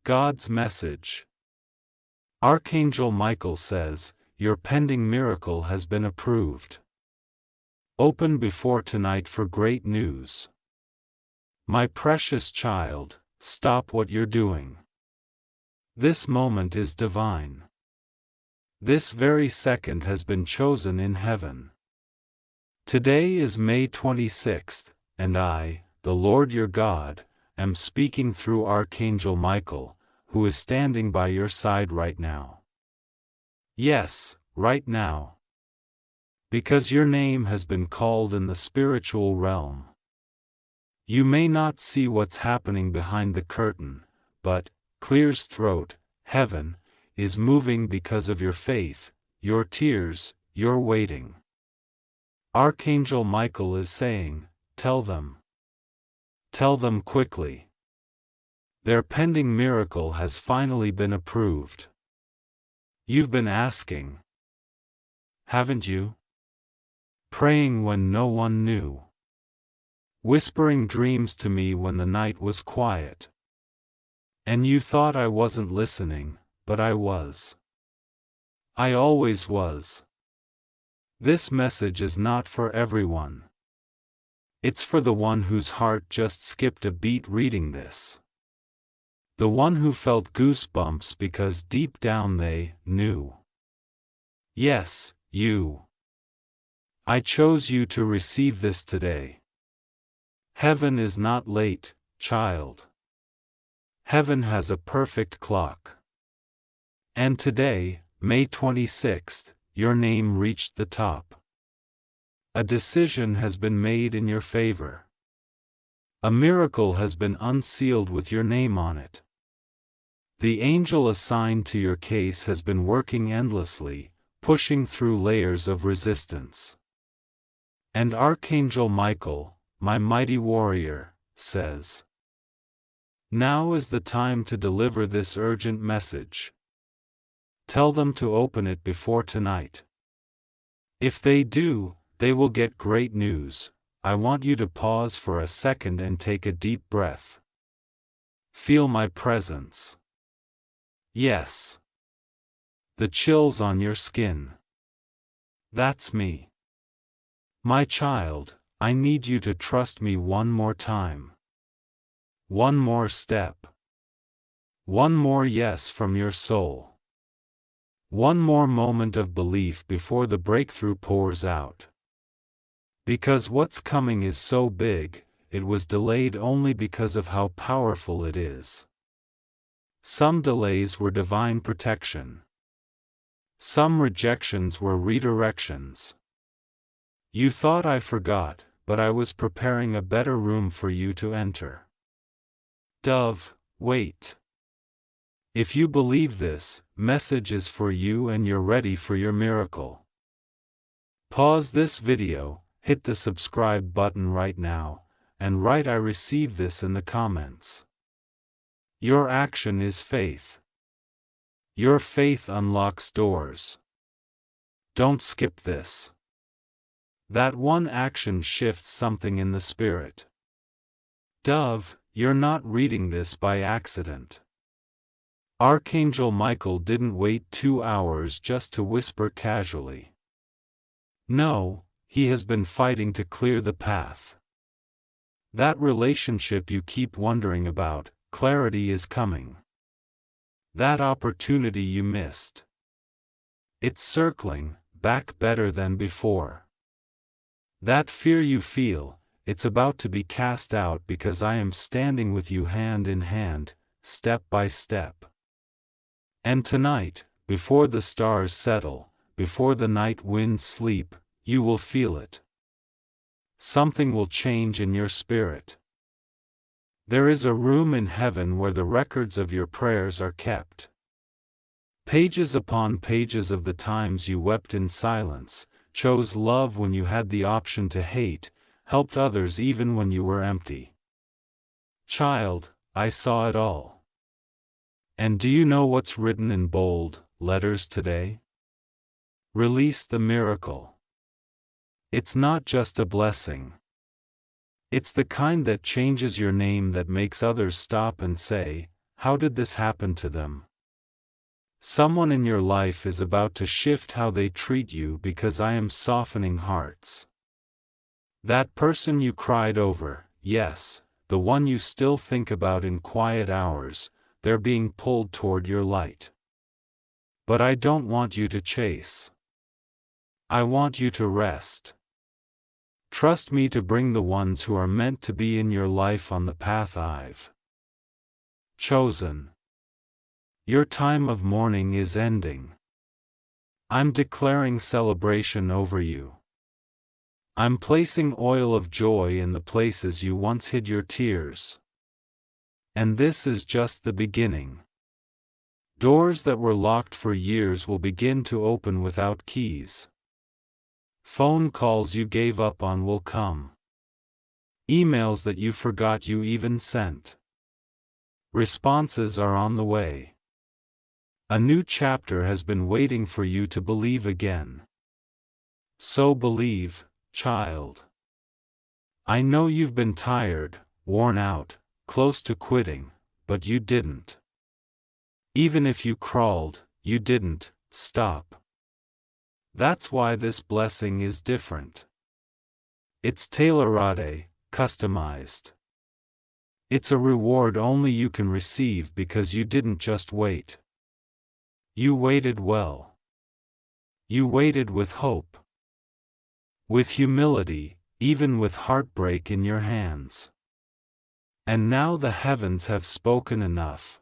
God's message. Archangel Michael says, your pending miracle has been approved. Open before tonight for great news. My precious child, stop what you're doing. This moment is divine. This very second has been chosen in heaven. Today is May 26th, and I, the Lord your God, am speaking through Archangel Michael, who is standing by your side right now. Yes, right now. Because your name has been called in the spiritual realm. You may not see what's happening behind the curtain, but, clear's throat, heaven, is moving because of your faith, your tears, your waiting. Archangel Michael is saying, tell them. Tell them quickly. Their pending miracle has finally been approved. You've been asking. Haven't you? Praying when no one knew. Whispering dreams to me when the night was quiet. And you thought I wasn't listening, but I was. I always was. This message is not for everyone. It's for the one whose heart just skipped a beat reading this. The one who felt goosebumps because deep down they knew. Yes, you. I chose you to receive this today. Heaven is not late, child. Heaven has a perfect clock. And today, May 26th, your name reached the top. A decision has been made in your favor. A miracle has been unsealed with your name on it. The angel assigned to your case has been working endlessly, pushing through layers of resistance. And Archangel Michael, my mighty warrior, says, now is the time to deliver this urgent message. Tell them to open it before tonight. If they do, they will get great news. I want you to pause for a second and take a deep breath. Feel my presence. Yes. The chills on your skin. That's me. My child, I need you to trust me one more time. One more step. One more yes from your soul. One more moment of belief before the breakthrough pours out. Because what's coming is so big, it was delayed only because of how powerful it is. Some delays were divine protection. Some rejections were redirections. You thought I forgot, but I was preparing a better room for you to enter. Dove, wait. If you believe this message is for you and you're ready for your miracle, pause this video, hit the subscribe button right now, and write I received this in the comments. Your action is faith. Your faith unlocks doors. Don't skip this. That one action shifts something in the spirit. Dove, you're not reading this by accident. Archangel Michael didn't wait 2 hours just to whisper casually. No, he has been fighting to clear the path. That relationship you keep wondering about, clarity is coming. That opportunity you missed. It's circling back better than before. That fear you feel, it's about to be cast out because I am standing with you hand in hand, step by step. And tonight, before the stars settle, before the night winds sleep, you will feel it. Something will change in your spirit. There is a room in heaven where the records of your prayers are kept. Pages upon pages of the times you wept in silence, chose love when you had the option to hate, helped others even when you were empty. Child, I saw it all. And do you know what's written in bold letters today? Release the miracle. It's not just a blessing. It's the kind that changes your name, that makes others stop and say, how did this happen to them? Someone in your life is about to shift how they treat you because I am softening hearts. That person you cried over, yes, the one you still think about in quiet hours, they're being pulled toward your light. But I don't want you to chase. I want you to rest. Trust me to bring the ones who are meant to be in your life on the path I've chosen. Your time of mourning is ending. I'm declaring celebration over you. I'm placing oil of joy in the places you once hid your tears. And this is just the beginning. Doors that were locked for years will begin to open without keys. Phone calls you gave up on will come. Emails that you forgot you even sent. Responses are on the way. A new chapter has been waiting for you to believe again. So believe, child. I know you've been tired, worn out, close to quitting, but you didn't. Even if you crawled, you didn't stop. That's why this blessing is different. It's tailor-made, customized. It's a reward only you can receive because you didn't just wait. You waited well. You waited with hope. With humility, even with heartbreak in your hands. And now the heavens have spoken enough.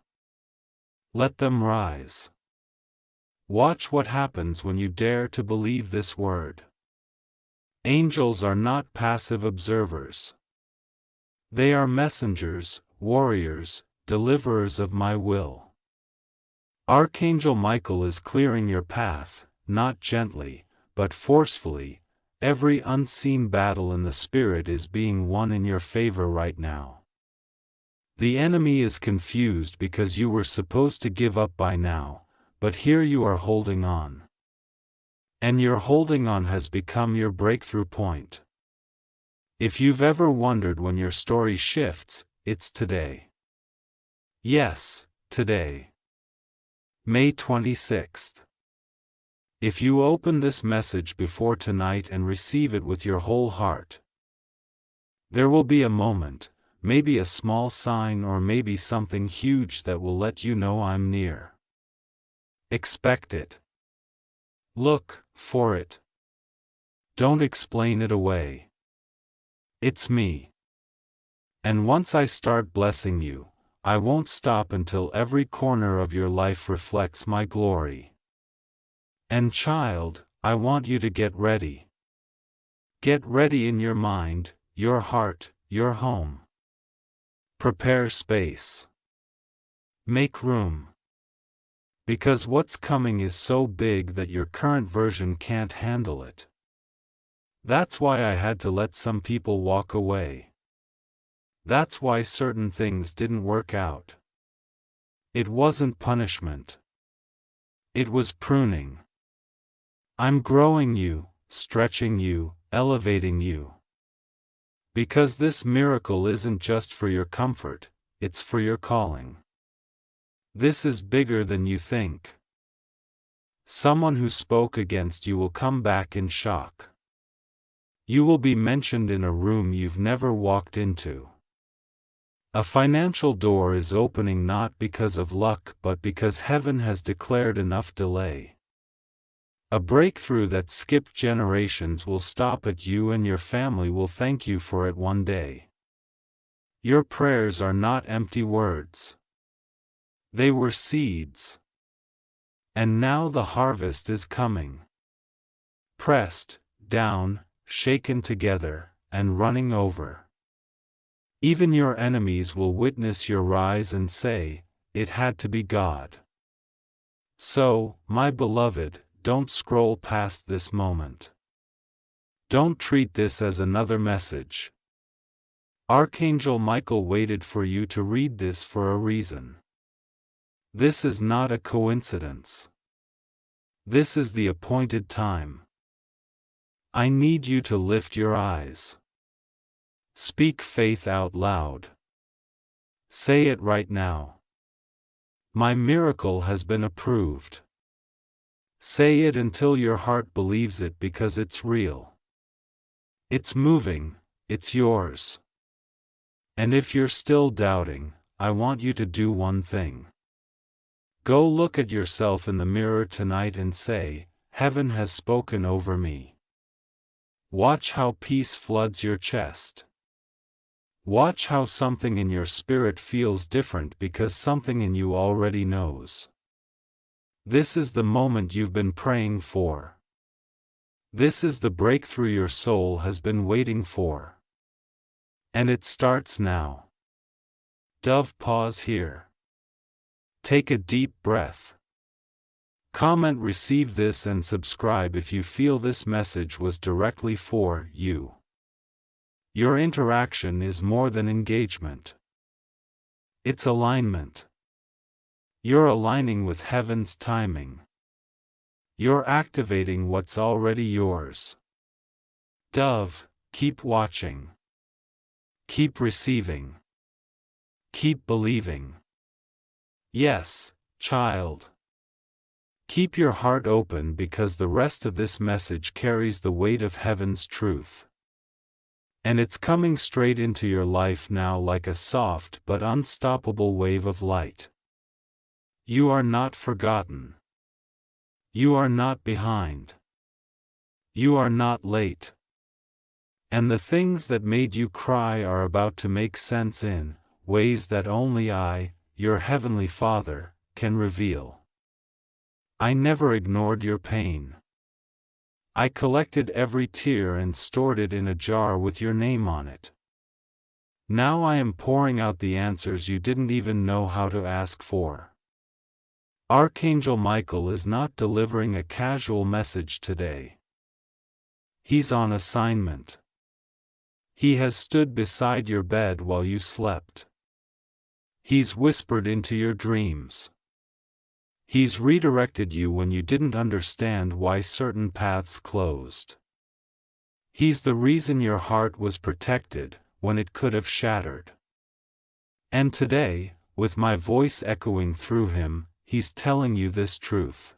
Let them rise. Watch what happens when you dare to believe this word. Angels are not passive observers. They are messengers, warriors, deliverers of my will. Archangel Michael is clearing your path, not gently, but forcefully. Every unseen battle in the spirit is being won in your favor right now. The enemy is confused because you were supposed to give up by now, but here you are holding on. And your holding on has become your breakthrough point. If you've ever wondered when your story shifts, it's today. Yes, today. May 26th. If you open this message before tonight and receive it with your whole heart, there will be a moment, maybe a small sign or maybe something huge that will let you know I'm near. Expect it. Look for it. Don't explain it away. It's me. And once I start blessing you, I won't stop until every corner of your life reflects my glory. And child, I want you to get ready. Get ready in your mind, your heart, your home. Prepare space. Make room. Because what's coming is so big that your current version can't handle it. That's why I had to let some people walk away. That's why certain things didn't work out. It wasn't punishment. It was pruning. I'm growing you, stretching you, elevating you. Because this miracle isn't just for your comfort, it's for your calling. This is bigger than you think. Someone who spoke against you will come back in shock. You will be mentioned in a room you've never walked into. A financial door is opening not because of luck but because heaven has declared enough delay. A breakthrough that skipped generations will stop at you and your family will thank you for it one day. Your prayers are not empty words. They were seeds. And now the harvest is coming. Pressed, down, shaken together, and running over. Even your enemies will witness your rise and say, "It had to be God." So, my beloved, don't scroll past this moment. Don't treat this as another message. Archangel Michael waited for you to read this for a reason. This is not a coincidence. This is the appointed time. I need you to lift your eyes. Speak faith out loud. Say it right now. My miracle has been approved. Say it until your heart believes it because it's real. It's moving, it's yours. And if you're still doubting, I want you to do one thing. Go look at yourself in the mirror tonight and say, "Heaven has spoken over me." Watch how peace floods your chest. Watch how something in your spirit feels different because something in you already knows. This is the moment you've been praying for. This is the breakthrough your soul has been waiting for. And it starts now. Dove, pause here. Take a deep breath. Comment, receive this, and subscribe if you feel this message was directly for you. Your interaction is more than engagement. It's alignment. You're aligning with heaven's timing. You're activating what's already yours. Dove, keep watching. Keep receiving. Keep believing. Yes, child. Keep your heart open because the rest of this message carries the weight of heaven's truth. And it's coming straight into your life now like a soft but unstoppable wave of light. You are not forgotten. You are not behind. You are not late. And the things that made you cry are about to make sense in ways that only I, your Heavenly Father, can reveal. I never ignored your pain. I collected every tear and stored it in a jar with your name on it. Now I am pouring out the answers you didn't even know how to ask for. Archangel Michael is not delivering a casual message today. He's on assignment. He has stood beside your bed while you slept. He's whispered into your dreams. He's redirected you when you didn't understand why certain paths closed. He's the reason your heart was protected when it could have shattered. And today, with my voice echoing through him, he's telling you this truth.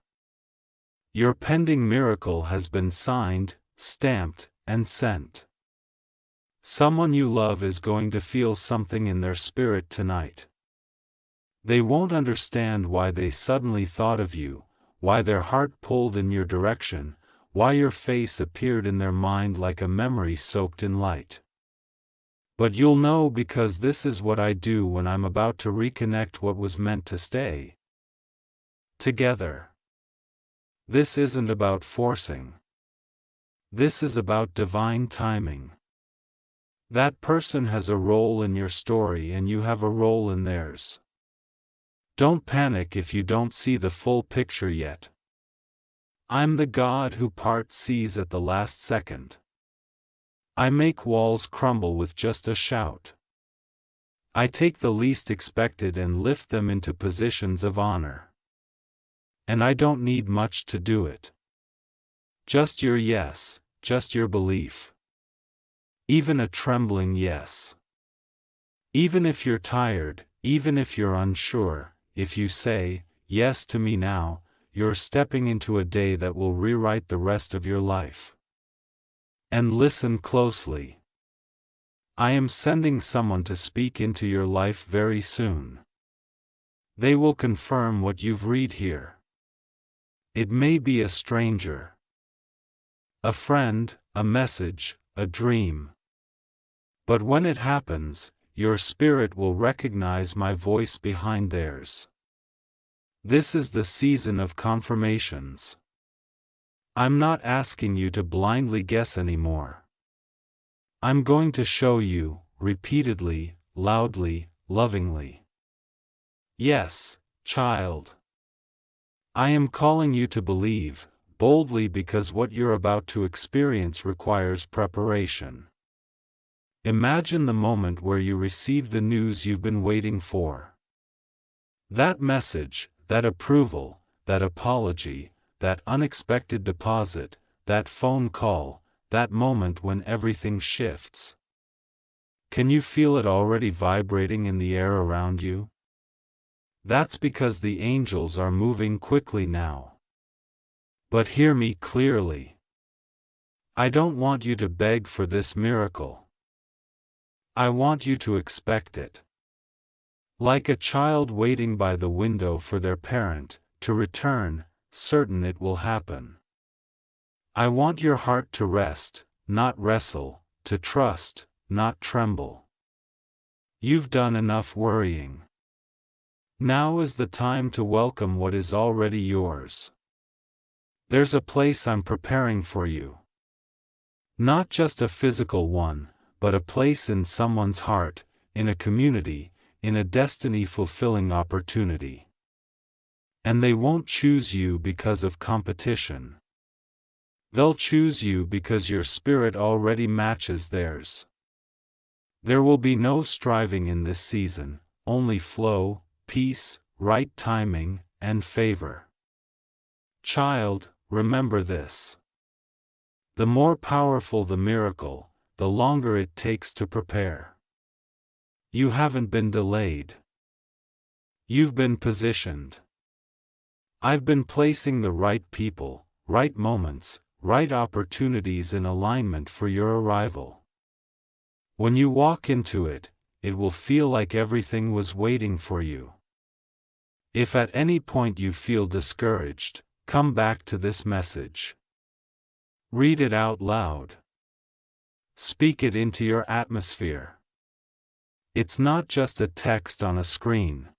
Your pending miracle has been signed, stamped, and sent. Someone you love is going to feel something in their spirit tonight. They won't understand why they suddenly thought of you, why their heart pulled in your direction, why your face appeared in their mind like a memory soaked in light. But you'll know because this is what I do when I'm about to reconnect what was meant to stay together. This isn't about forcing. This is about divine timing. That person has a role in your story and you have a role in theirs. Don't panic if you don't see the full picture yet. I'm the God who parts seas at the last second. I make walls crumble with just a shout. I take the least expected and lift them into positions of honor. And I don't need much to do it. Just your yes, just your belief. Even a trembling yes. Even if you're tired, even if you're unsure, if you say, yes to me now, you're stepping into a day that will rewrite the rest of your life. And listen closely. I am sending someone to speak into your life very soon. They will confirm what you've read here. It may be a stranger, a friend, a message, a dream. But when it happens, your spirit will recognize my voice behind theirs. This is the season of confirmations. I'm not asking you to blindly guess anymore. I'm going to show you, repeatedly, loudly, lovingly. Yes, child. I am calling you to believe, boldly, because what you're about to experience requires preparation. Imagine the moment where you receive the news you've been waiting for. That message, that approval, that apology, that unexpected deposit, that phone call, that moment when everything shifts. Can you feel it already vibrating in the air around you? That's because the angels are moving quickly now. But hear me clearly. I don't want you to beg for this miracle. I want you to expect it. Like a child waiting by the window for their parent to return, certain it will happen. I want your heart to rest, not wrestle, to trust, not tremble. You've done enough worrying. Now is the time to welcome what is already yours. There's a place I'm preparing for you. Not just a physical one, but a place in someone's heart, in a community, in a destiny-fulfilling opportunity. And they won't choose you because of competition. They'll choose you because your spirit already matches theirs. There will be no striving in this season, only flow, peace, right timing, and favor. Child, remember this. The more powerful the miracle, the longer it takes to prepare. You haven't been delayed. You've been positioned. I've been placing the right people, right moments, right opportunities in alignment for your arrival. When you walk into it, it will feel like everything was waiting for you. If at any point you feel discouraged, come back to this message. Read it out loud. Speak it into your atmosphere. It's not just a text on a screen.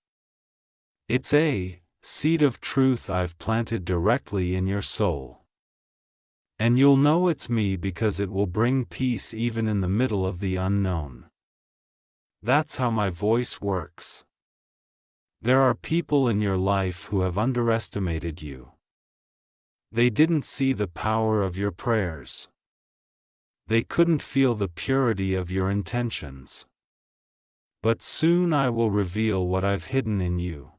It's a seed of truth I've planted directly in your soul. And you'll know it's me because it will bring peace even in the middle of the unknown. That's how my voice works. There are people in your life who have underestimated you. They didn't see the power of your prayers. They couldn't feel the purity of your intentions. But soon I will reveal what I've hidden in you.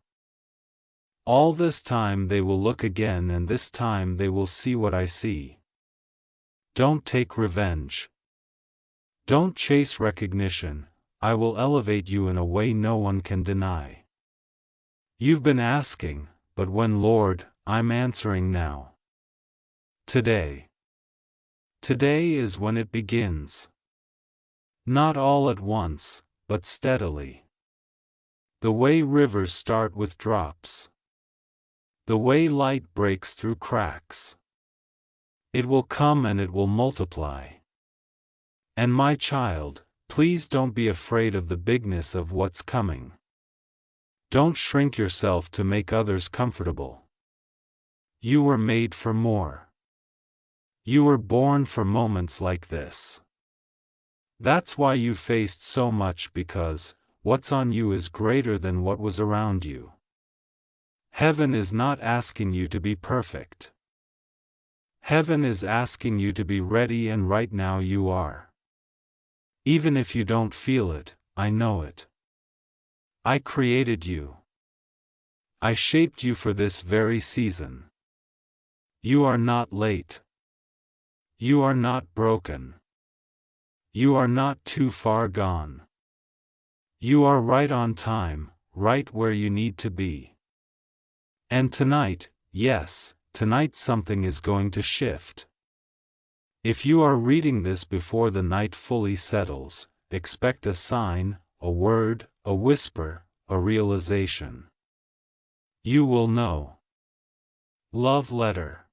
All this time they will look again, and this time they will see what I see. Don't take revenge. Don't chase recognition. I will elevate you in a way no one can deny. You've been asking, but when, Lord, I'm answering now. Today. Today is when it begins. Not all at once, but steadily. The way rivers start with drops. The way light breaks through cracks. It will come and it will multiply. And my child, please don't be afraid of the bigness of what's coming. Don't shrink yourself to make others comfortable. You were made for more. You were born for moments like this. That's why you faced so much, because what's on you is greater than what was around you. Heaven is not asking you to be perfect. Heaven is asking you to be ready, and right now you are. Even if you don't feel it, I know it. I created you. I shaped you for this very season. You are not late. You are not broken. You are not too far gone. You are right on time, right where you need to be. And tonight, yes, tonight something is going to shift. If you are reading this before the night fully settles, expect a sign, a word, a whisper, a realization. You will know. Love letter.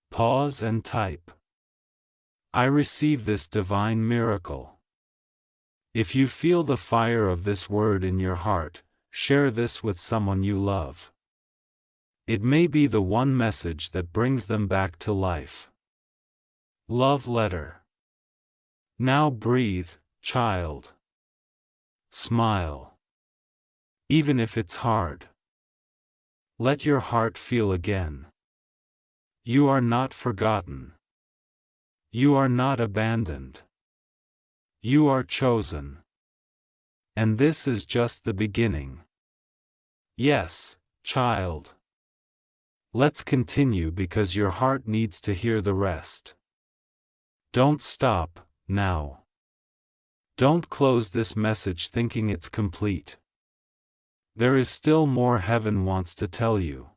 Pause and type. I receive this divine miracle. If you feel the fire of this word in your heart, share this with someone you love. It may be the one message that brings them back to life. Love letter. Now breathe, child. Smile. Even if it's hard. Let your heart feel again. You are not forgotten. You are not abandoned. You are chosen. And this is just the beginning. Yes, child. Let's continue, because your heart needs to hear the rest. Don't stop, now. Don't close this message thinking it's complete. There is still more heaven wants to tell you.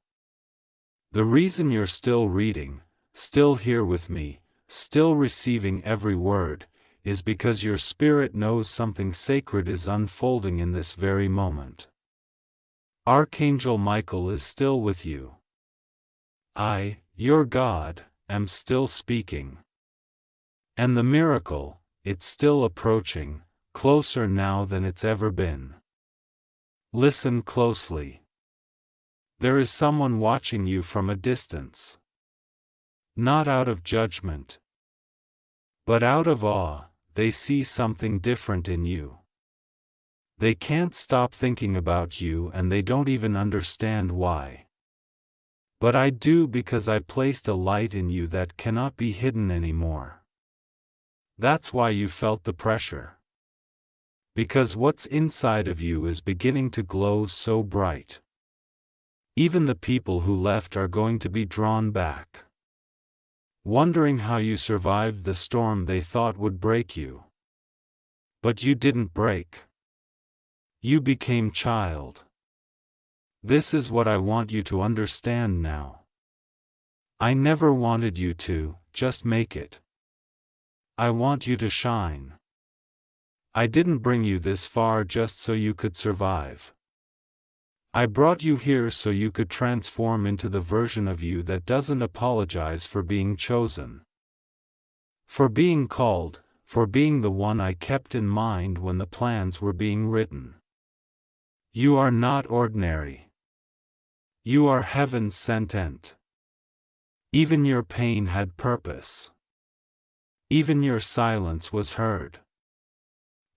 The reason you're still reading, still here with me, still receiving every word, is because your spirit knows something sacred is unfolding in this very moment. Archangel Michael is still with you. I, your God, am still speaking. And the miracle, it's still approaching, closer now than it's ever been. Listen closely. There is someone watching you from a distance. Not out of judgment, but out of awe. They see something different in you. They can't stop thinking about you and they don't even understand why. But I do, because I placed a light in you that cannot be hidden anymore. That's why you felt the pressure. Because what's inside of you is beginning to glow so bright. Even the people who left are going to be drawn back, wondering how you survived the storm they thought would break you. But you didn't break. You became child. This is what I want you to understand now. I never wanted you to just make it. I want you to shine. I didn't bring you this far just so you could survive. I brought you here so you could transform into the version of you that doesn't apologize for being chosen, for being called, for being the one I kept in mind when the plans were being written. You are not ordinary. You are heaven sent. Even your pain had purpose. Even your silence was heard.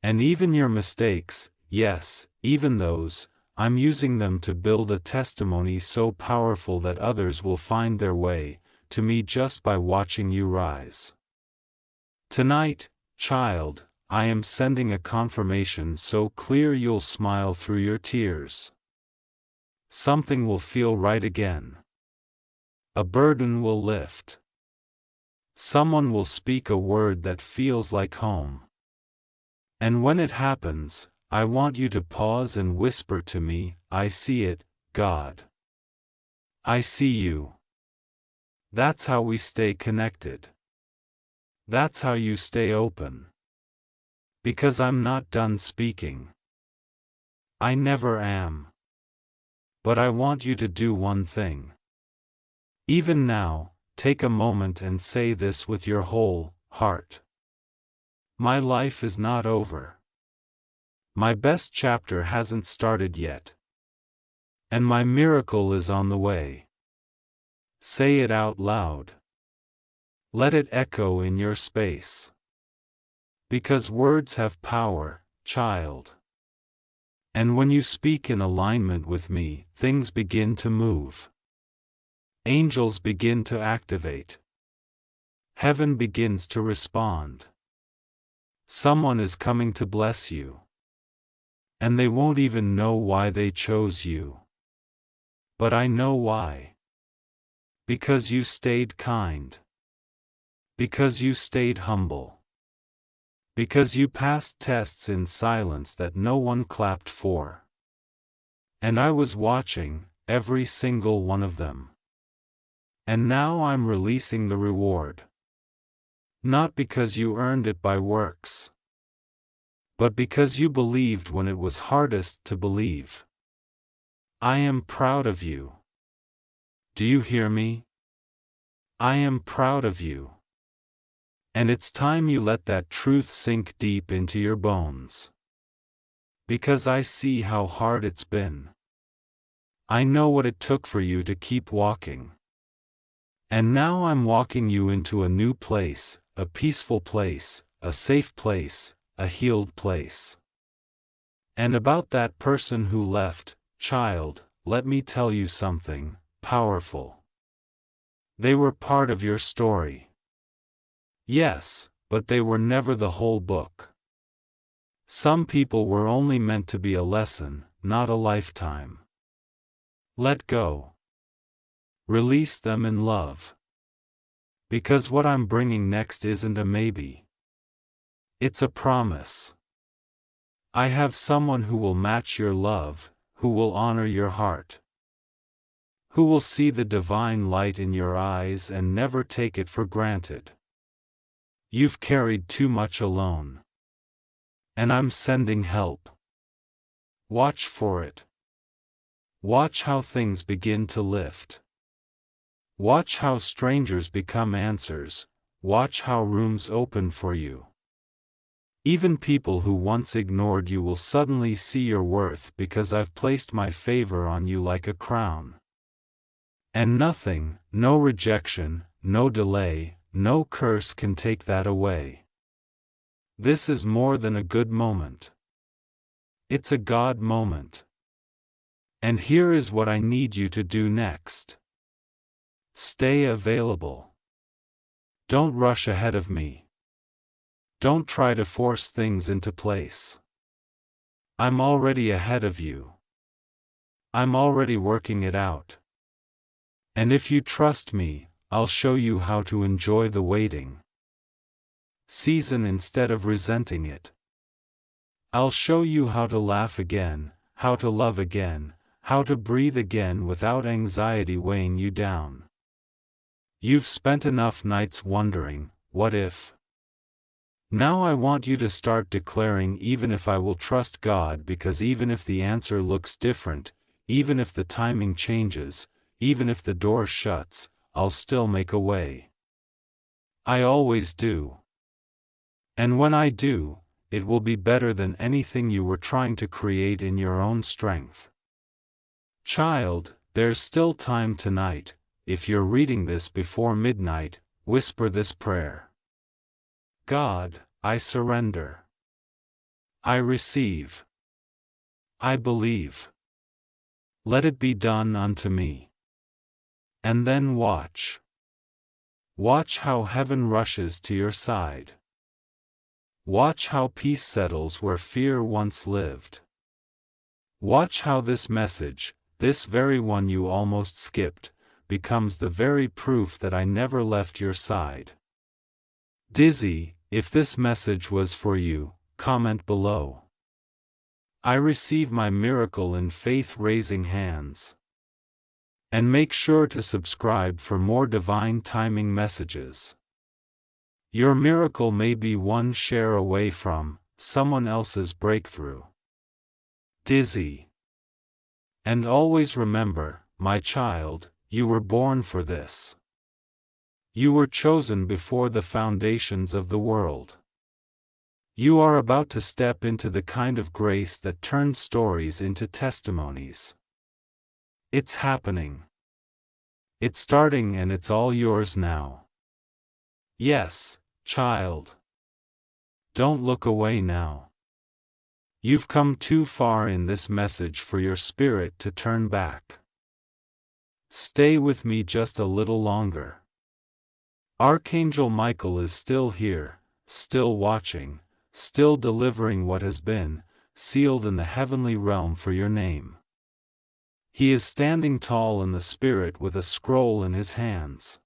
And even your mistakes, yes, even those, I'm using them to build a testimony so powerful that others will find their way to me just by watching you rise. Tonight, child, I am sending a confirmation so clear you'll smile through your tears. Something will feel right again. A burden will lift. Someone will speak a word that feels like home. And when it happens, I want you to pause and whisper to me, I see it, God. I see you. That's how we stay connected. That's how you stay open. Because I'm not done speaking. I never am. But I want you to do one thing. Even now, take a moment and say this with your whole heart. My life is not over. My best chapter hasn't started yet. And my miracle is on the way. Say it out loud. Let it echo in your space. Because words have power, child. And when you speak in alignment with me, things begin to move. Angels begin to activate. Heaven begins to respond. Someone is coming to bless you. And they won't even know why they chose you. But I know why. Because you stayed kind. Because you stayed humble. Because you passed tests in silence that no one clapped for. And I was watching every single one of them. And now I'm releasing the reward. Not because you earned it by works, but because you believed when it was hardest to believe. I am proud of you. Do you hear me? I am proud of you. And it's time you let that truth sink deep into your bones. Because I see how hard it's been. I know what it took for you to keep walking. And now I'm walking you into a new place, a peaceful place, a safe place, a healed place. And about that person who left, child, let me tell you something powerful. They were part of your story. Yes, but they were never the whole book. Some people were only meant to be a lesson, not a lifetime. Let go. Release them in love. Because what I'm bringing next isn't a maybe. It's a promise. I have someone who will match your love, who will honor your heart, who will see the divine light in your eyes and never take it for granted. You've carried too much alone. And I'm sending help. Watch for it. Watch how things begin to lift. Watch how strangers become answers. Watch how rooms open for you. Even people who once ignored you will suddenly see your worth because I've placed my favor on you like a crown. And nothing, no rejection, no delay, no curse can take that away. This is more than a good moment. It's a God moment. And here is what I need you to do next. Stay available. Don't rush ahead of me. Don't try to force things into place. I'm already ahead of you. I'm already working it out. And if you trust me, I'll show you how to enjoy the waiting season instead of resenting it. I'll show you how to laugh again, how to love again, how to breathe again without anxiety weighing you down. You've spent enough nights wondering, what if? Now I want you to start declaring, even if I will trust God, because even if the answer looks different, even if the timing changes, even if the door shuts, I'll still make a way. I always do. And when I do, it will be better than anything you were trying to create in your own strength. Child, there's still time tonight. If you're reading this before midnight, whisper this prayer. God, I surrender. I receive. I believe. Let it be done unto me. And then watch. Watch how heaven rushes to your side. Watch how peace settles where fear once lived. Watch how this message, this very one you almost skipped, becomes the very proof that I never left your side. Dizzy, if this message was for you, comment below. I receive my miracle in faith-raising hands. And make sure to subscribe for more divine timing messages. Your miracle may be one share away from someone else's breakthrough. Dizzy. And always remember, my child, you were born for this. You were chosen before the foundations of the world. You are about to step into the kind of grace that turns stories into testimonies. It's happening. It's starting, and it's all yours now. Yes, child. Don't look away now. You've come too far in this message for your spirit to turn back. Stay with me just a little longer. Archangel Michael is still here, still watching, still delivering what has been sealed in the heavenly realm for your name. He is standing tall in the spirit with a scroll in his hands.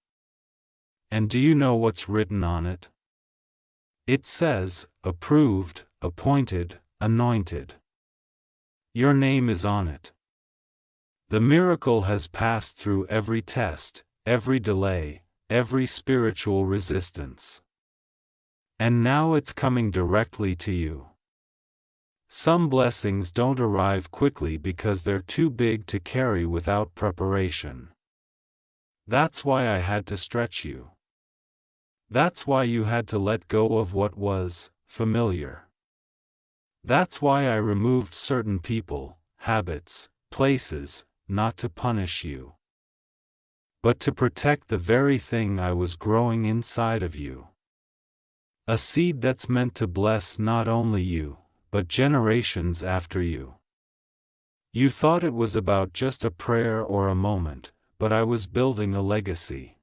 And do you know what's written on it? It says, approved, appointed, anointed. Your name is on it. The miracle has passed through every test, every delay, every spiritual resistance. And now it's coming directly to you. Some blessings don't arrive quickly because they're too big to carry without preparation. That's why I had to stretch you. That's why you had to let go of what was familiar. That's why I removed certain people, habits, places, not to punish you, but to protect the very thing I was growing inside of you. A seed that's meant to bless not only you, but generations after you. You thought it was about just a prayer or a moment, but I was building a legacy.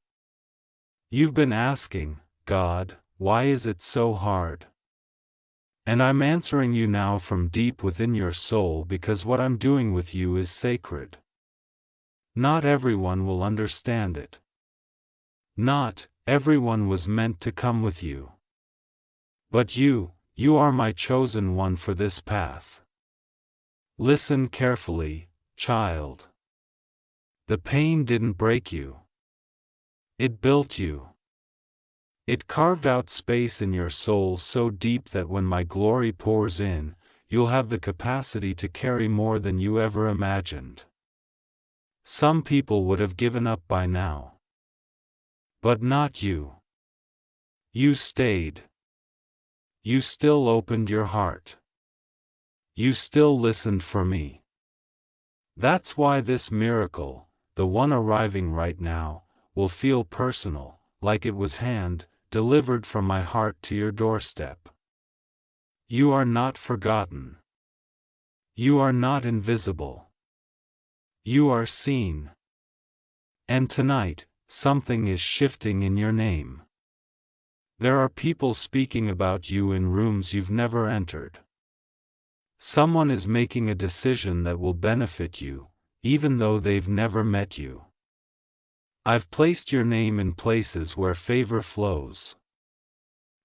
You've been asking, God, why is it so hard? And I'm answering you now from deep within your soul, because what I'm doing with you is sacred. Not everyone will understand it. Not everyone was meant to come with you. But you are my chosen one for this path. Listen carefully, child. The pain didn't break you. It built you. It carved out space in your soul so deep that when my glory pours in, you'll have the capacity to carry more than you ever imagined. Some people would have given up by now. But not you. You stayed. You still opened your heart. You still listened for me. That's why this miracle, the one arriving right now, will feel personal, like it was hand-delivered from my heart to your doorstep. You are not forgotten. You are not invisible. You are seen. And tonight, something is shifting in your name. There are people speaking about you in rooms you've never entered. Someone is making a decision that will benefit you, even though they've never met you. I've placed your name in places where favor flows.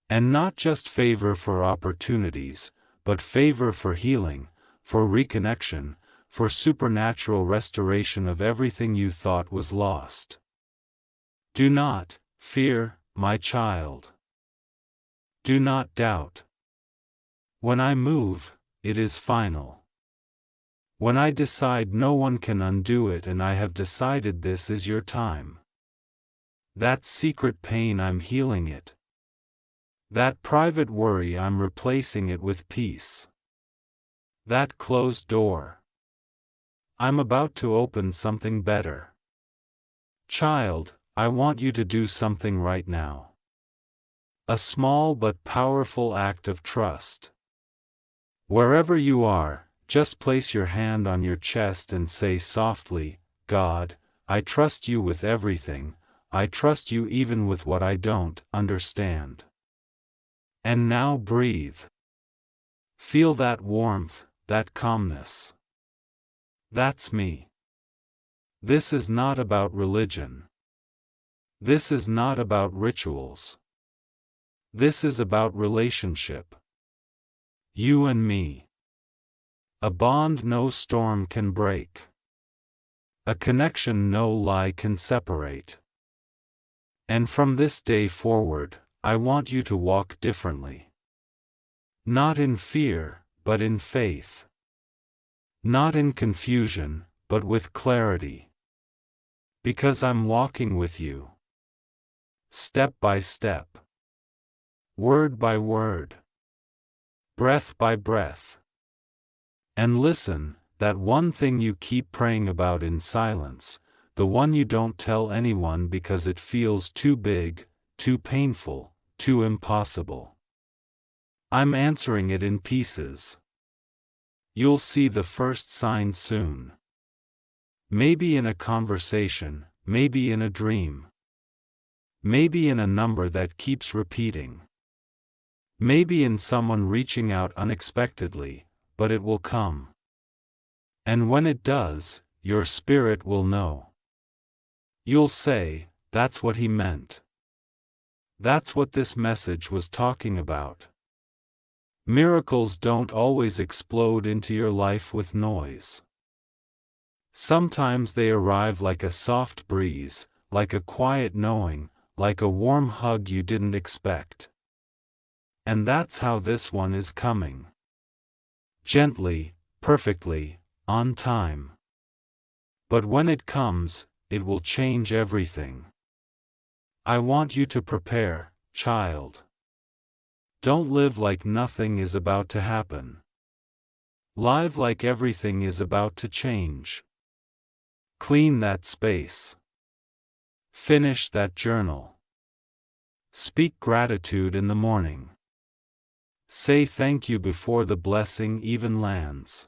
And not just favor for opportunities, but favor for healing, for reconnection, for supernatural restoration of everything you thought was lost. Do not fear, my child. Do not doubt. When I move, it is final. When I decide, no one can undo it, and I have decided this is your time. That secret pain, I'm healing it. That private worry, I'm replacing it with peace. That closed door, I'm about to open something better. Child, I want you to do something right now. A small but powerful act of trust. Wherever you are, just place your hand on your chest and say softly, God, I trust you with everything. I trust you even with what I don't understand. And now breathe. Feel that warmth, that calmness. That's me. This is not about religion. This is not about rituals. This is about relationship. You and me. A bond no storm can break. A connection no lie can separate. And from this day forward, I want you to walk differently. Not in fear, but in faith. Not in confusion, but with clarity. Because I'm walking with you. Step by step. Word by word. Breath by breath. And listen, that one thing you keep praying about in silence, the one you don't tell anyone because it feels too big, too painful, too impossible. I'm answering it in pieces. You'll see the first sign soon. Maybe in a conversation, maybe in a dream. Maybe in a number that keeps repeating. Maybe in someone reaching out unexpectedly, but it will come. And when it does, your spirit will know. You'll say, that's what he meant. That's what this message was talking about. Miracles don't always explode into your life with noise. Sometimes they arrive like a soft breeze, like a quiet knowing, like a warm hug you didn't expect. And that's how this one is coming. Gently, perfectly, on time. But when it comes, it will change everything. I want you to prepare, child. Don't live like nothing is about to happen. Live like everything is about to change. Clean that space. Finish that journal. Speak gratitude in the morning. Say thank you before the blessing even lands.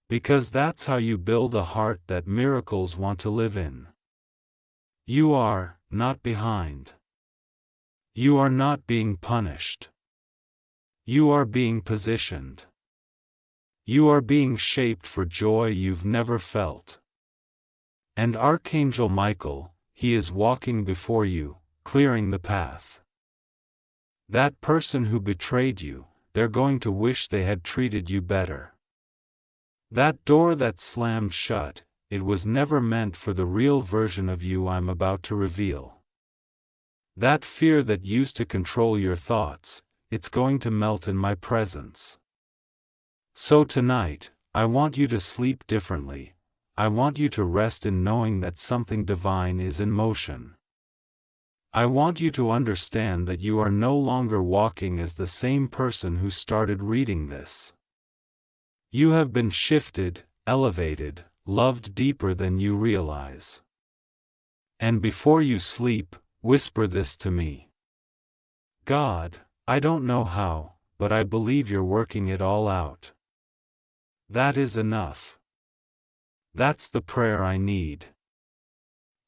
Because that's how you build a heart that miracles want to live in. You are not behind. You are not being punished. You are being positioned. You are being shaped for joy you've never felt. And Archangel Michael, he is walking before you, clearing the path. That person who betrayed you, they're going to wish they had treated you better. That door that slammed shut, it was never meant for the real version of you I'm about to reveal. That fear that used to control your thoughts, it's going to melt in my presence. So tonight, I want you to sleep differently. I want you to rest in knowing that something divine is in motion. I want you to understand that you are no longer walking as the same person who started reading this. You have been shifted, elevated, loved deeper than you realize. And before you sleep, whisper this to me. God, I don't know how, but I believe you're working it all out. That is enough. That's the prayer I need.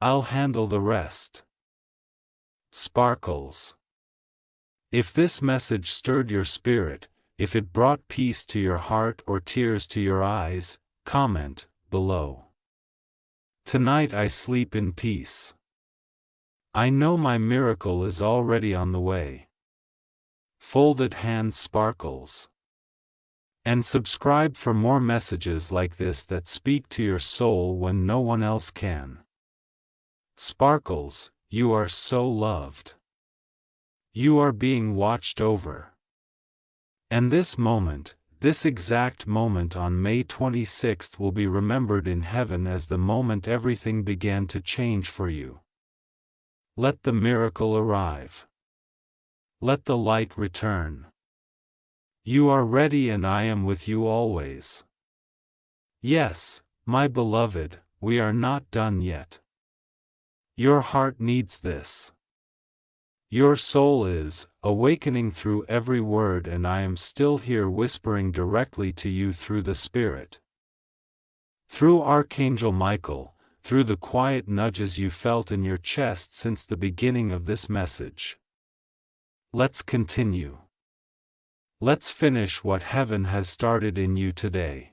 I'll handle the rest. Sparkles. If this message stirred your spirit, if it brought peace to your heart or tears to your eyes, comment below. Tonight I sleep in peace. I know my miracle is already on the way. Folded hand sparkles. And subscribe for more messages like this that speak to your soul when no one else can. Sparkles, you are so loved. You are being watched over. And this moment, this exact moment on May 26th will be remembered in heaven as the moment everything began to change for you. Let the miracle arrive. Let the light return. You are ready and I am with you always. Yes, my beloved, we are not done yet. Your heart needs this. Your soul is awakening through every word, and I am still here whispering directly to you through the Spirit. Through Archangel Michael, through the quiet nudges you felt in your chest since the beginning of this message. Let's continue. Let's finish what heaven has started in you today.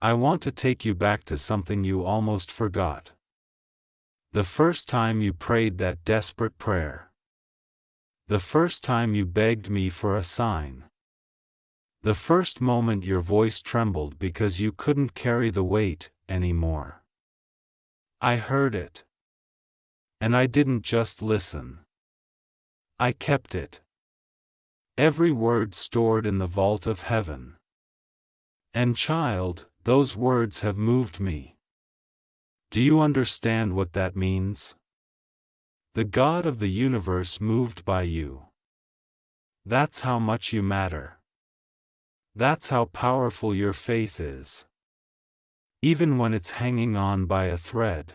I want to take you back to something you almost forgot. The first time you prayed that desperate prayer. The first time you begged me for a sign. The first moment your voice trembled because you couldn't carry the weight anymore. I heard it. And I didn't just listen. I kept it. Every word stored in the vault of heaven. And child, those words have moved me. Do you understand what that means? The God of the universe moved by you. That's how much you matter. That's how powerful your faith is. Even when it's hanging on by a thread.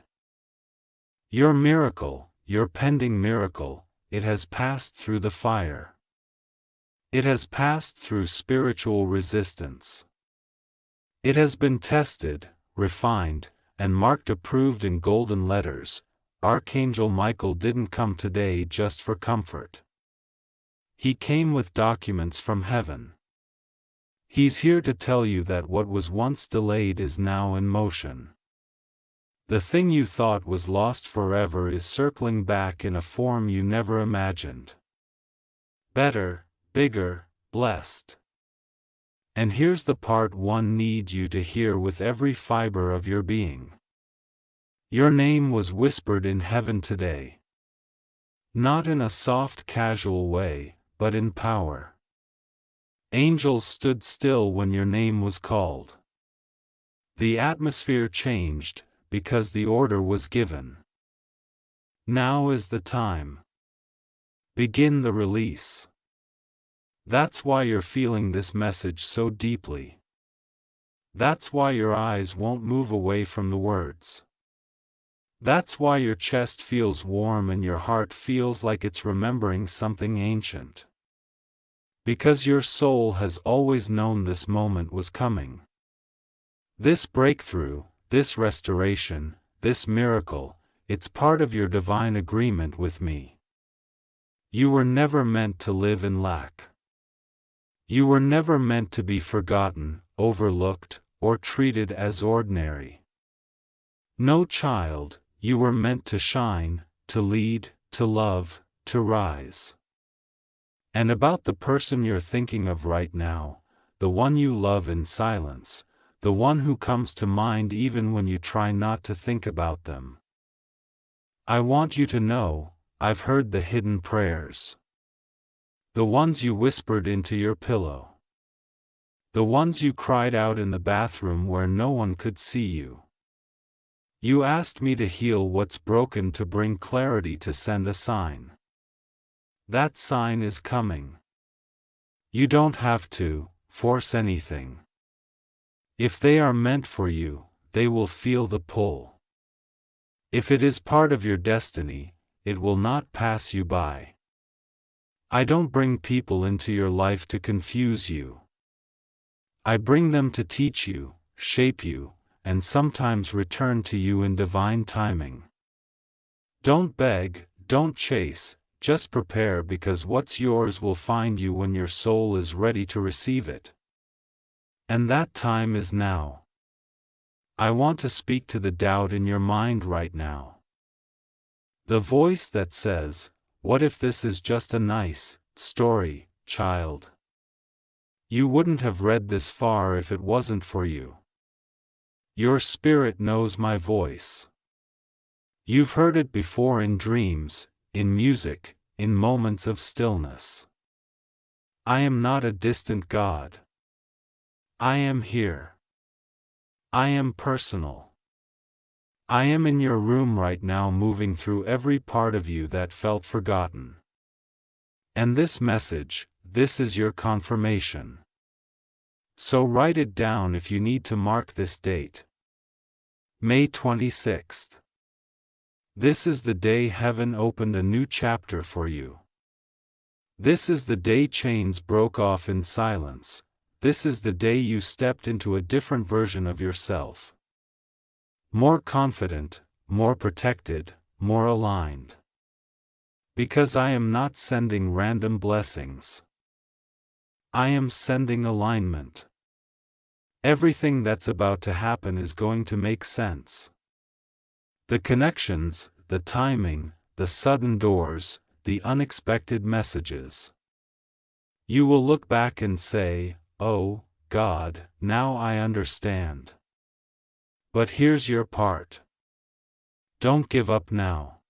Your miracle, your pending miracle, it has passed through the fire. It has passed through spiritual resistance. It has been tested, refined, and marked approved in golden letters. Archangel Michael didn't come today just for comfort. He came with documents from heaven. He's here to tell you that what was once delayed is now in motion. The thing you thought was lost forever is circling back in a form you never imagined. Better, bigger, blessed. And here's the part one need you to hear with every fiber of your being. Your name was whispered in heaven today. Not in a soft casual way, but in power. Angels stood still when your name was called. The atmosphere changed, because the order was given. Now is the time. Begin the release. That's why you're feeling this message so deeply. That's why your eyes won't move away from the words. That's why your chest feels warm and your heart feels like it's remembering something ancient. Because your soul has always known this moment was coming. This breakthrough, this restoration, this miracle, it's part of your divine agreement with me. You were never meant to live in lack. You were never meant to be forgotten, overlooked, or treated as ordinary. No, child, you were meant to shine, to lead, to love, to rise. And about the person you're thinking of right now, the one you love in silence, the one who comes to mind even when you try not to think about them. I want you to know, I've heard the hidden prayers. The ones you whispered into your pillow. The ones you cried out in the bathroom where no one could see you. You asked me to heal what's broken, to bring clarity, to send a sign. That sign is coming. You don't have to force anything. If they are meant for you, they will feel the pull. If it is part of your destiny, it will not pass you by. I don't bring people into your life to confuse you. I bring them to teach you, shape you, and sometimes return to you in divine timing. Don't beg, don't chase, just prepare, because what's yours will find you when your soul is ready to receive it. And that time is now. I want to speak to the doubt in your mind right now. The voice that says, "What if this is just a nice story, child? You wouldn't have read this far if it wasn't for you." Your spirit knows my voice. You've heard it before in dreams, in music, in moments of stillness. I am not a distant God. I am here. I am personal. I am in your room right now, moving through every part of you that felt forgotten. And this message, this is your confirmation. So write it down if you need to mark this date. May 26th. This is the day heaven opened a new chapter for you. This is the day chains broke off in silence. This is the day you stepped into a different version of yourself. More confident, more protected, more aligned. Because I am not sending random blessings. I am sending alignment. Everything that's about to happen is going to make sense. The connections, the timing, the sudden doors, the unexpected messages. You will look back and say, "Oh, God, now I understand." But here's your part. Don't give up now.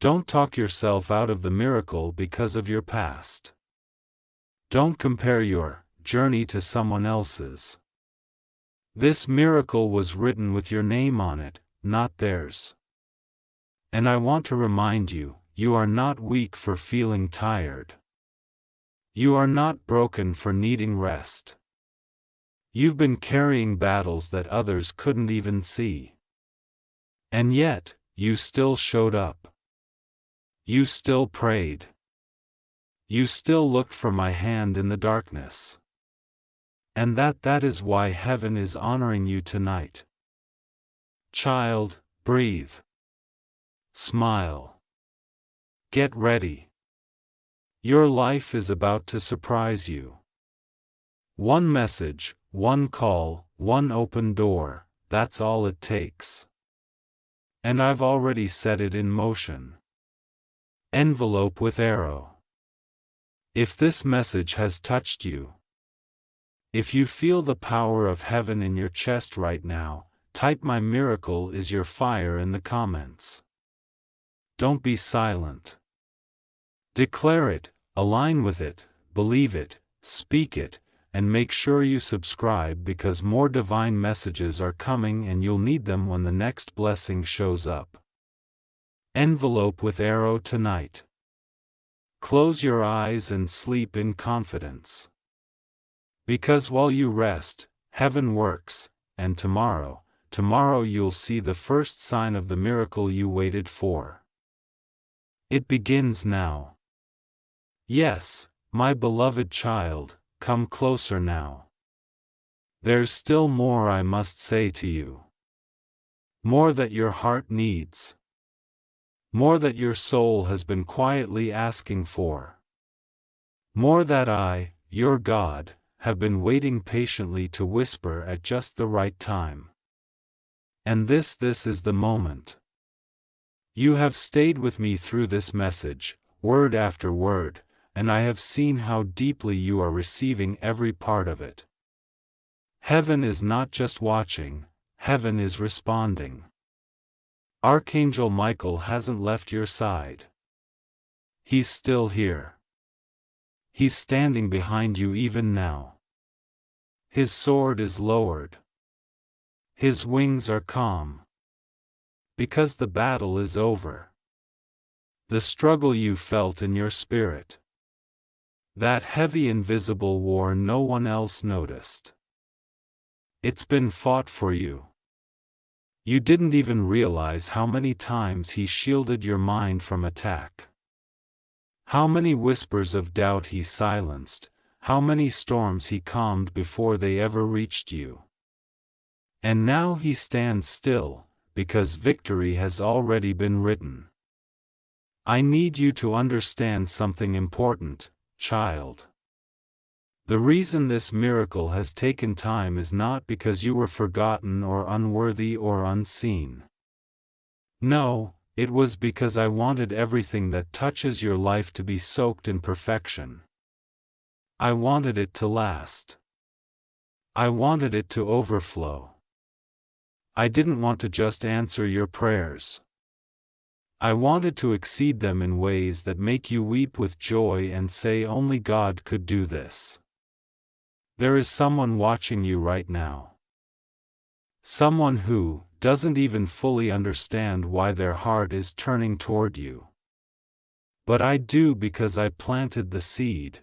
Don't talk yourself out of the miracle because of your past. Don't compare your journey to someone else's. This miracle was written with your name on it, not theirs. And I want to remind you, you are not weak for feeling tired. You are not broken for needing rest. You've been carrying battles that others couldn't even see. And yet, you still showed up. You still prayed. You still looked for my hand in the darkness. And that is why heaven is honoring you tonight. Child, breathe. Smile. Get ready. Your life is about to surprise you. One message, one call, one open door, that's all it takes. And I've already set it in motion. Envelope with arrow. If this message has touched you, if you feel the power of heaven in your chest right now, type "My miracle is your fire" in the comments. Don't be silent. Declare it, align with it, believe it, speak it, and make sure you subscribe, because more divine messages are coming and you'll need them when the next blessing shows up. Envelope with arrow tonight. Close your eyes and sleep in confidence. Because while you rest, heaven works, and tomorrow you'll see the first sign of the miracle you waited for. It begins now. Yes, my beloved child, come closer now. There's still more I must say to you. More that your heart needs. More that your soul has been quietly asking for. More that I, your God, have been waiting patiently to whisper at just the right time. And this is the moment. You have stayed with me through this message, word after word, and I have seen how deeply you are receiving every part of it. Heaven is not just watching, heaven is responding. Archangel Michael hasn't left your side. He's still here. He's standing behind you even now. His sword is lowered. His wings are calm. Because the battle is over. The struggle you felt in your spirit. That heavy invisible war no one else noticed. It's been fought for you. You didn't even realize how many times he shielded your mind from attack. How many whispers of doubt he silenced, how many storms he calmed before they ever reached you. And now he stands still, because victory has already been written. I need you to understand something important, child. The reason this miracle has taken time is not because you were forgotten or unworthy or unseen. No, it was because I wanted everything that touches your life to be soaked in perfection. I wanted it to last. I wanted it to overflow. I didn't want to just answer your prayers. I wanted to exceed them in ways that make you weep with joy and say only God could do this. There is someone watching you right now. Someone who doesn't even fully understand why their heart is turning toward you. But I do, because I planted the seed.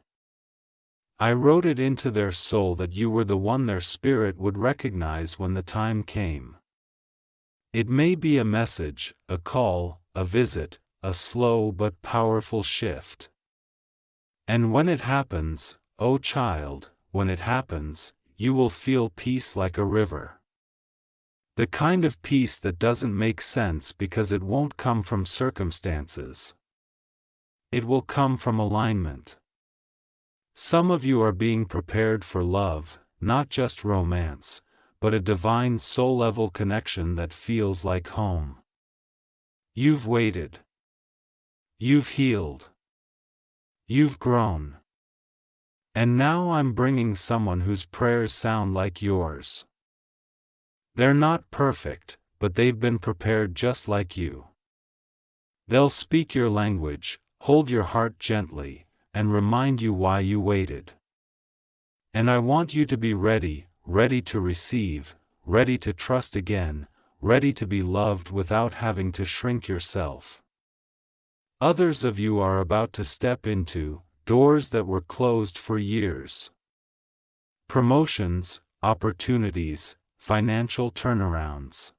I wrote it into their soul that you were the one their spirit would recognize when the time came. It may be a message, a call, a visit, a slow but powerful shift. And when it happens, oh child, when it happens, you will feel peace like a river. The kind of peace that doesn't make sense because it won't come from circumstances. It will come from alignment. Some of you are being prepared for love, not just romance, but a divine soul-level connection that feels like home. You've waited. You've healed. You've grown. And now I'm bringing someone whose prayers sound like yours. They're not perfect, but they've been prepared just like you. They'll speak your language, hold your heart gently, and remind you why you waited. And I want you to be ready, ready to receive, ready to trust again, ready to be loved without having to shrink yourself. Others of you are about to step into doors that were closed for years. Promotions, opportunities, financial turnarounds.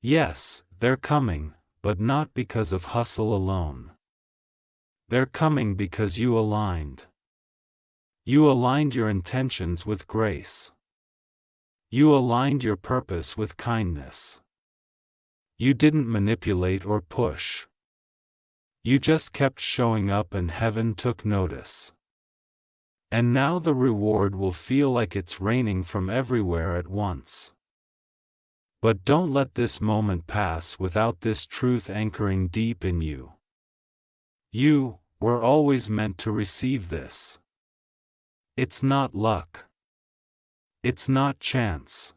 Yes, they're coming, but not because of hustle alone. They're coming because you aligned. You aligned your intentions with grace. You aligned your purpose with kindness. You didn't manipulate or push. You just kept showing up and heaven took notice. And now the reward will feel like it's raining from everywhere at once. But don't let this moment pass without this truth anchoring deep in you. You were always meant to receive this. It's not luck. It's not chance.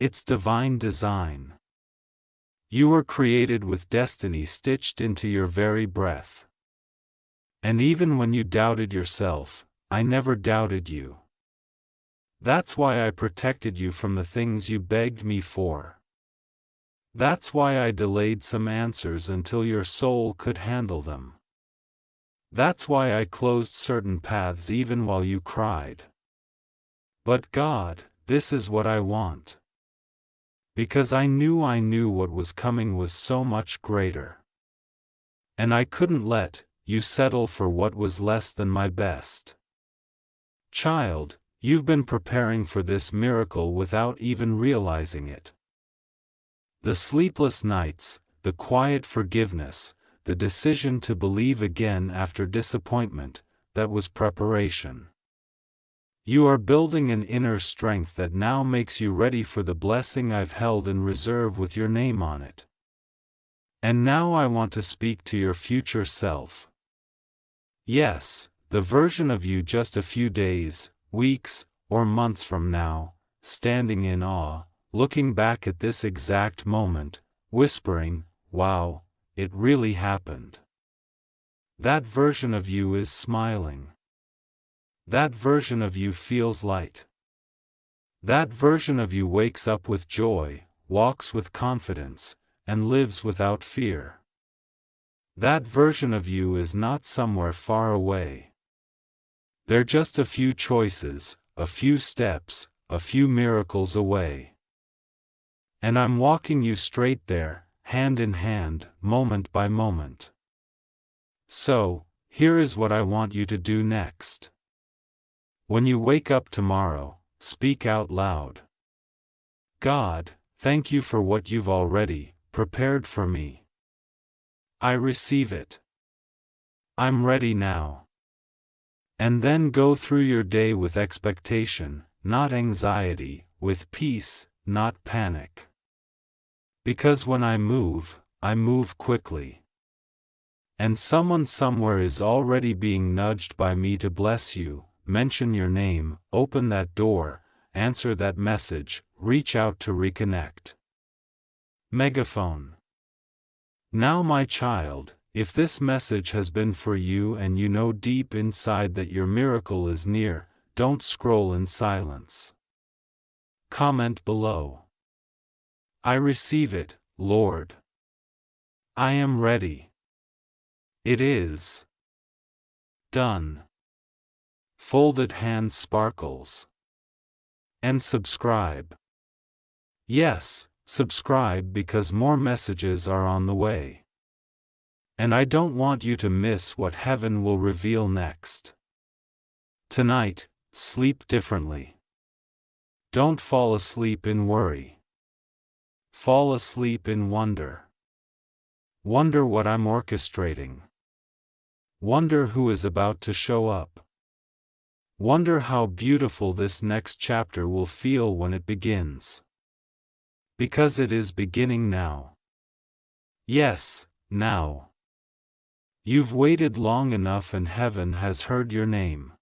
It's divine design. You were created with destiny stitched into your very breath. And even when you doubted yourself, I never doubted you. That's why I protected you from the things you begged me for. That's why I delayed some answers until your soul could handle them. That's why I closed certain paths even while you cried. But God, this is what I want. Because I knew what was coming was so much greater. And I couldn't let you settle for what was less than my best. Child, you've been preparing for this miracle without even realizing it. The sleepless nights, the quiet forgiveness, the decision to believe again after disappointment, that was preparation. You are building an inner strength that now makes you ready for the blessing I've held in reserve with your name on it. And now I want to speak to your future self. Yes, the version of you just a few days, weeks, or months from now, standing in awe, looking back at this exact moment, whispering, "Wow, it really happened." That version of you is smiling. That version of you feels light. That version of you wakes up with joy, walks with confidence, and lives without fear. That version of you is not somewhere far away. They're just a few choices, a few steps, a few miracles away. And I'm walking you straight there, hand in hand, moment by moment. So, here is what I want you to do next. When you wake up tomorrow, speak out loud. God, thank you for what you've already prepared for me. I receive it. I'm ready now. And then go through your day with expectation, not anxiety, with peace, not panic. Because when I move quickly. And someone somewhere is already being nudged by me to bless you. Mention your name, open that door, answer that message, reach out to reconnect. Megaphone. Now my child, if this message has been for you and you know deep inside that your miracle is near, don't scroll in silence. Comment below. I receive it, Lord. I am ready. It is done. Folded hand sparkles. And subscribe. Yes, subscribe because more messages are on the way. And I don't want you to miss what heaven will reveal next. Tonight, sleep differently. Don't fall asleep in worry. Fall asleep in wonder. Wonder what I'm orchestrating. Wonder who is about to show up. Wonder how beautiful this next chapter will feel when it begins. Because it is beginning now. Yes, now. You've waited long enough and heaven has heard your name.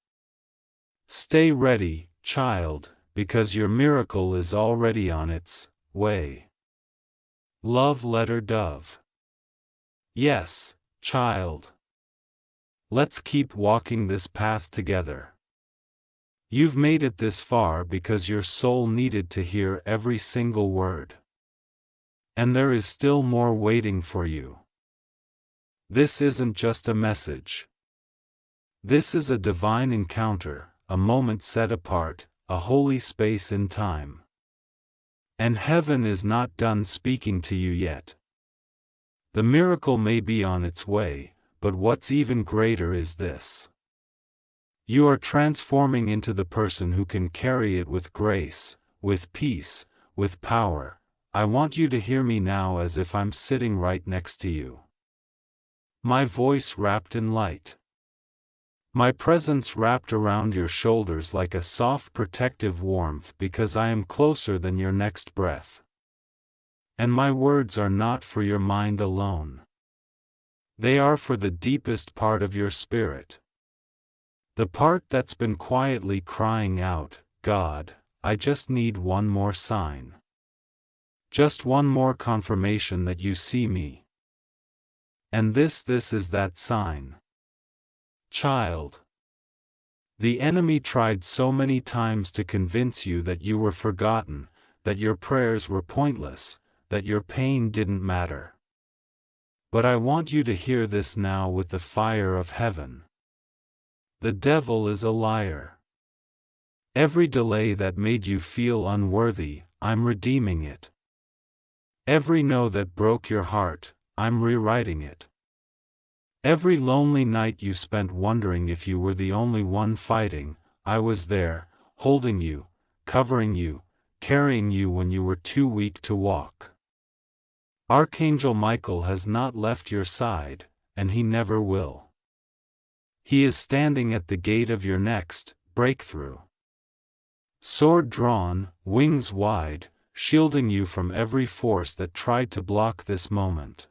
Stay ready, child, because your miracle is already on its way. Love letter Dove. Yes, child. Let's keep walking this path together. You've made it this far because your soul needed to hear every single word. And there is still more waiting for you. This isn't just a message. This is a divine encounter, a moment set apart, a holy space in time. And heaven is not done speaking to you yet. The miracle may be on its way, but what's even greater is this. You are transforming into the person who can carry it with grace, with peace, with power. I want you to hear me now as if I'm sitting right next to you. My voice wrapped in light. My presence wrapped around your shoulders like a soft protective warmth because I am closer than your next breath. And my words are not for your mind alone. They are for the deepest part of your spirit. The part that's been quietly crying out, God, I just need one more sign. Just one more confirmation that you see me. And this is that sign. Child. The enemy tried so many times to convince you that you were forgotten, that your prayers were pointless, that your pain didn't matter. But I want you to hear this now with the fire of heaven. The devil is a liar. Every delay that made you feel unworthy, I'm redeeming it. Every no that broke your heart, I'm rewriting it. Every lonely night you spent wondering if you were the only one fighting, I was there, holding you, covering you, carrying you when you were too weak to walk. Archangel Michael has not left your side, and he never will. He is standing at the gate of your next breakthrough. Sword drawn, wings wide, shielding you from every force that tried to block this moment.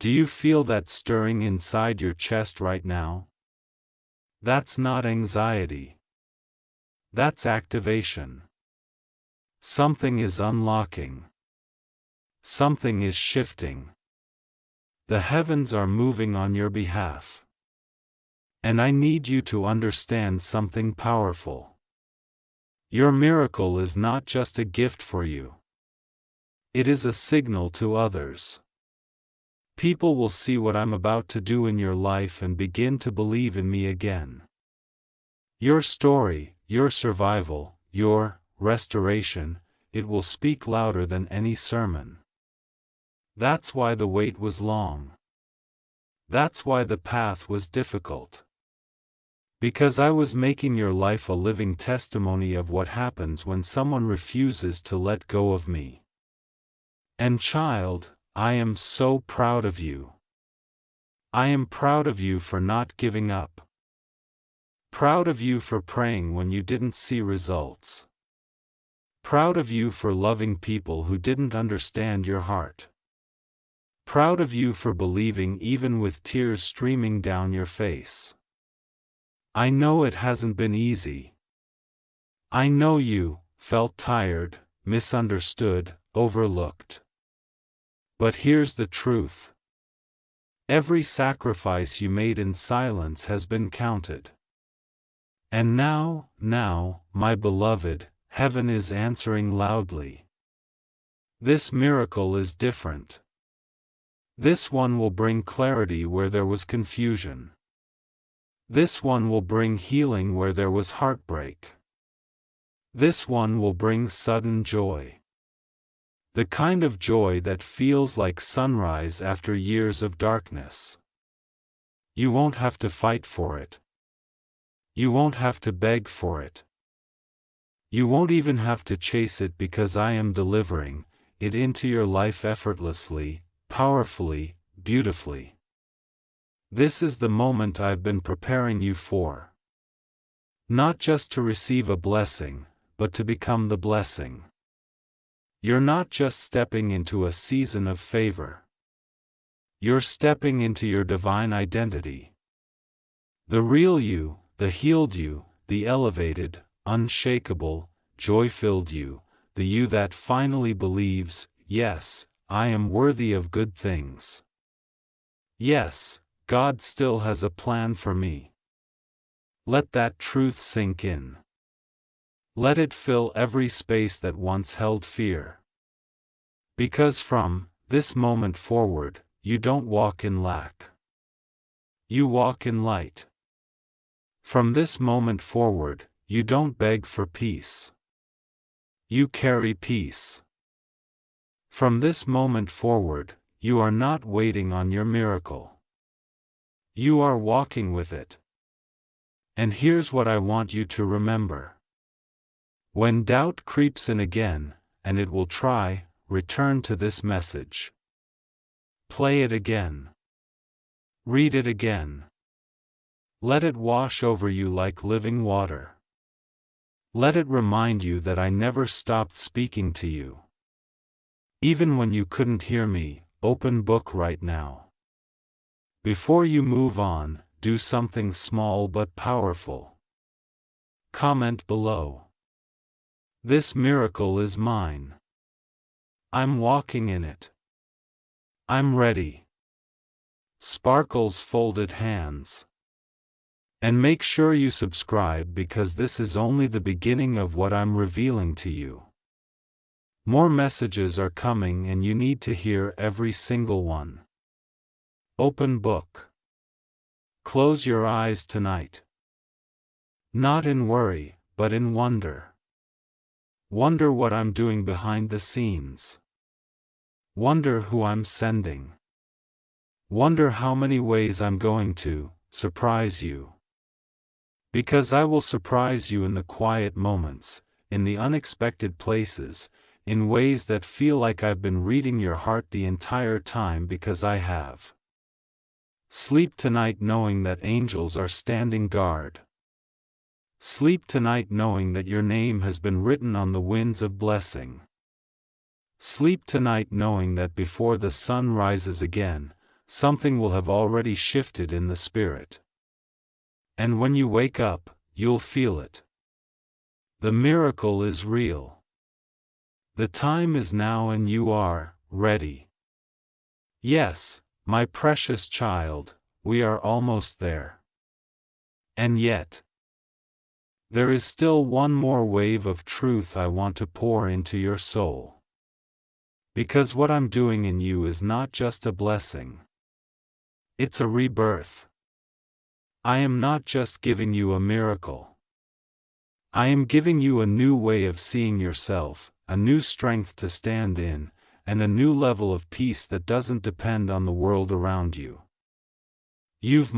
Do you feel that stirring inside your chest right now? That's not anxiety. That's activation. Something is unlocking. Something is shifting. The heavens are moving on your behalf. And I need you to understand something powerful. Your miracle is not just a gift for you. It is a signal to others. People will see what I'm about to do in your life and begin to believe in me again. Your story, your survival, your restoration, it will speak louder than any sermon. That's why the wait was long. That's why the path was difficult. Because I was making your life a living testimony of what happens when someone refuses to let go of me. And child, I am so proud of you. I am proud of you for not giving up. Proud of you for praying when you didn't see results. Proud of you for loving people who didn't understand your heart. Proud of you for believing even with tears streaming down your face. I know it hasn't been easy. I know you felt tired, misunderstood, overlooked. But here's the truth. Every sacrifice you made in silence has been counted. And now, my beloved, heaven is answering loudly. This miracle is different. This one will bring clarity where there was confusion. This one will bring healing where there was heartbreak. This one will bring sudden joy. The kind of joy that feels like sunrise after years of darkness. You won't have to fight for it. You won't have to beg for it. You won't even have to chase it because I am delivering it into your life effortlessly, powerfully, beautifully. This is the moment I've been preparing you for. Not just to receive a blessing, but to become the blessing. You're not just stepping into a season of favor. You're stepping into your divine identity. The real you, the healed you, the elevated, unshakable, joy-filled you, the you that finally believes, yes, I am worthy of good things. Yes, God still has a plan for me. Let that truth sink in. Let it fill every space that once held fear. Because from this moment forward, you don't walk in lack. You walk in light. From this moment forward, you don't beg for peace. You carry peace. From this moment forward, you are not waiting on your miracle. You are walking with it. And here's what I want you to remember. When doubt creeps in again, and it will try, return to this message. Play it again. Read it again. Let it wash over you like living water. Let it remind you that I never stopped speaking to you. Even when you couldn't hear me, open book right now. Before you move on, do something small but powerful. Comment below. This miracle is mine. I'm walking in it. I'm ready. Sparkles folded hands. And make sure you subscribe because this is only the beginning of what I'm revealing to you. More messages are coming and you need to hear every single one. Open book. Close your eyes tonight. Not in worry, but in wonder. Wonder what I'm doing behind the scenes. Wonder who I'm sending. Wonder how many ways I'm going to surprise you. Because I will surprise you in the quiet moments, in the unexpected places, in ways that feel like I've been reading your heart the entire time because I have. Sleep tonight knowing that angels are standing guard. Sleep tonight knowing that your name has been written on the winds of blessing. Sleep tonight knowing that before the sun rises again, something will have already shifted in the spirit. And when you wake up, you'll feel it. The miracle is real. The time is now and you are ready. Yes, my precious child, we are almost there. And yet, there is still one more wave of truth I want to pour into your soul. Because what I'm doing in you is not just a blessing. It's a rebirth. I am not just giving you a miracle. I am giving you a new way of seeing yourself, a new strength to stand in, and a new level of peace that doesn't depend on the world around you. You've